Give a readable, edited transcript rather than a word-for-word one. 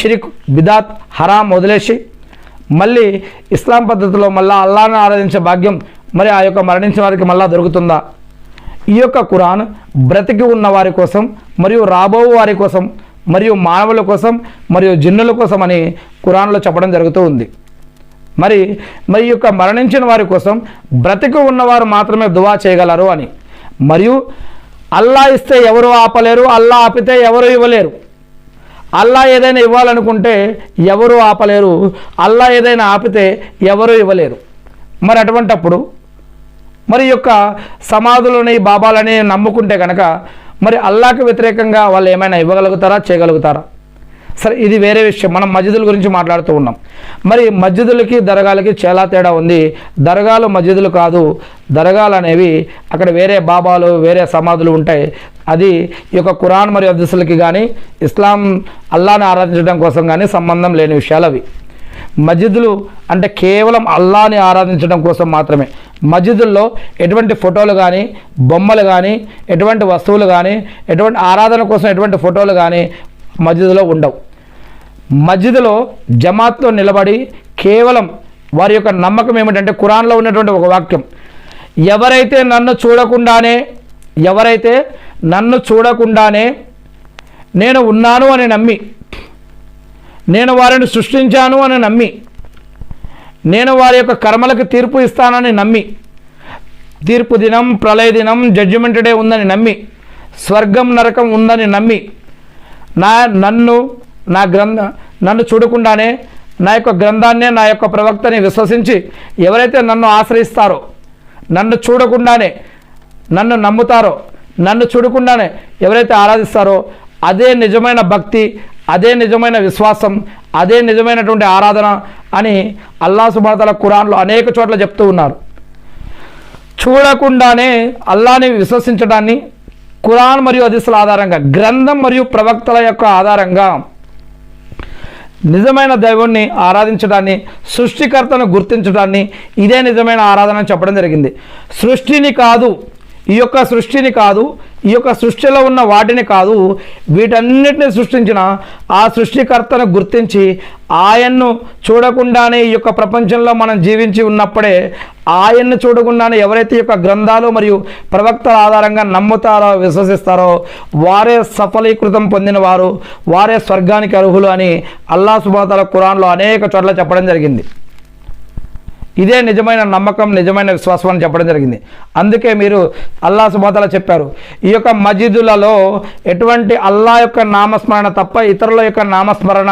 షిరిక్ బిదాత్ హరాం వదిలేసి మళ్ళీ ఇస్లాం పద్ధతిలో మళ్ళీ అల్లాహ్ను ఆరాధించే భాగ్యం మరి ఆ యొక్క మరణించిన వారికి మళ్ళీ దొరుకుతుందా? ఈ యొక్క ఖురాన్ బ్రతికి ఉన్న వారి కోసం మరియు రాబో వారి కోసం మరియు మానవుల కోసం మరియు జిన్నుల కోసం అని ఖురాన్లో చెప్పడం జరుగుతూ ఉంది. మరి ఈ యొక్క మరణించిన వారి కోసం బ్రతికి ఉన్నవారు మాత్రమే దువా చేయగలరు అని, మరియు అల్లా ఇస్తే ఎవరు ఆపలేరు, అల్లా ఆపితే ఎవరు ఇవ్వలేరు. అల్లా ఏదైనా ఇవ్వాలనుకుంటే ఎవరు ఆపలేరు, అల్లా ఏదైనా ఆపితే ఎవరు ఇవ్వలేరు. మరి అటువంటప్పుడు మరి యొక్క సమాధులని బాబాలని నమ్ముకుంటే కనుక మరి అల్లాకి వ్యతిరేకంగా వాళ్ళు ఏమైనా ఇవ్వగలుగుతారా, చేయగలుగుతారా? సరే, ఇది వేరే విషయం. మనం మస్జిదుల గురించి మాట్లాడుతూ ఉన్నాం. మరి మస్జిదులకి దర్గాలకి చాలా తేడా ఉంది. దర్గాలు మస్జిదులు కాదు. దర్గాలు అనేవి అక్కడ వేరే బాబాలు వేరే సమాధులు ఉంటాయి. అది ఈ యొక్క ఖురాన్ మరియు హదీసులకి కానీ ఇస్లాం అల్లాని ఆరాధించడం కోసం కానీ సంబంధం లేని విషయాలు అవి. మస్జిదులు అంటే కేవలం అల్లాని ఆరాధించడం కోసం మాత్రమే. మస్జిదుల్లో ఎటువంటి ఫోటోలు కానీ బొమ్మలు కానీ ఎటువంటి వస్తువులు కానీ ఎటువంటి ఆరాధన కోసం ఎటువంటి ఫోటోలు కానీ మస్జిదులో ఉండవు. మస్జిదులో జమాత్లో నిలబడి కేవలం వారి యొక్క నమ్మకం ఏమిటంటే ఖురాన్లో ఉన్నటువంటి ఒక వాక్యం, ఎవరైతే నన్ను చూడకుండానే నేను ఉన్నాను అని నమ్మి, నేను వారిని సృష్టించాను అని నమ్మి, నేను వారి యొక్క కర్మలకు తీర్పు ఇస్తానని నమ్మి, తీర్పు దినం ప్రళయ దినం జడ్జిమెంట్ డే ఉందని నమ్మి, స్వర్గం నరకం ఉందని నమ్మి, నన్ను చూడకుండానే నా యొక్క గ్రంథాన్నే నా యొక్క ప్రవక్తని విశ్వసించి ఎవరైతే నన్ను ఆశ్రయిస్తారో, నన్ను చూడకుండానే నన్ను నమ్ముతారో, నన్ను చూడకుండానే ఎవరైతే ఆరాధిస్తారో అదే నిజమైన భక్తి, అదే నిజమైన విశ్వాసం, అదే నిజమైనటువంటి ఆరాధన అని అల్లాహ్ సుబ్హానహు వ తఆలా ఖురాన్లో అనేక చోట్ల చెప్తూ ఉన్నారు. చూడకుండానే అల్లాహ్ని విశ్వసించడాన్ని ఖురాన్ మరియు హదీసుల ఆధారంగా, గ్రంథం మరియు ప్రవక్తల యొక్క ఆధారంగా నిజమైన దైవాన్ని ఆరాధించడాన్ని, సృష్టికర్తను గుర్తించడాన్ని ఇదే నిజమైన ఆరాధన చెప్పడం జరిగింది. సృష్టిని కాదు, ఈ యొక్క సృష్టిని కాదు, ఈ యొక్క సృష్టిలో ఉన్న వాటిని కాదు, వీటన్నిటిని సృష్టించిన ఆ సృష్టికర్తను గుర్తించి ఆయన్ను చూడకుండానే ఈ యొక్క ప్రపంచంలో మనం జీవించి ఉన్నప్పుడే ఆయన్ను చూడకుండానే ఎవరైతే ఈ యొక్క గ్రంథాలు మరియు ప్రవక్తల ఆధారంగా నమ్ముతారో విశ్వసిస్తారో వారే సఫలీకృతం పొందిన వారు, వారే స్వర్గానికి అర్హులు అని అల్లాహ్ సుబ్హానహు వ తఆలా ఖురాన్లో అనేక చోట్ల చెప్పడం జరిగింది. ఇదే నిజమైన నమ్మకం, నిజమైన విశ్వాసం అని చెప్పడం జరిగింది. అందుకే మీరు అల్లాహ్ సుబ్హానహు వ తఆలా చెప్పారు, ఈ యొక్క మస్జిదులలో ఎటువంటి అల్లాహ్ యొక్క నామస్మరణ తప్ప ఇతరుల యొక్క నామస్మరణ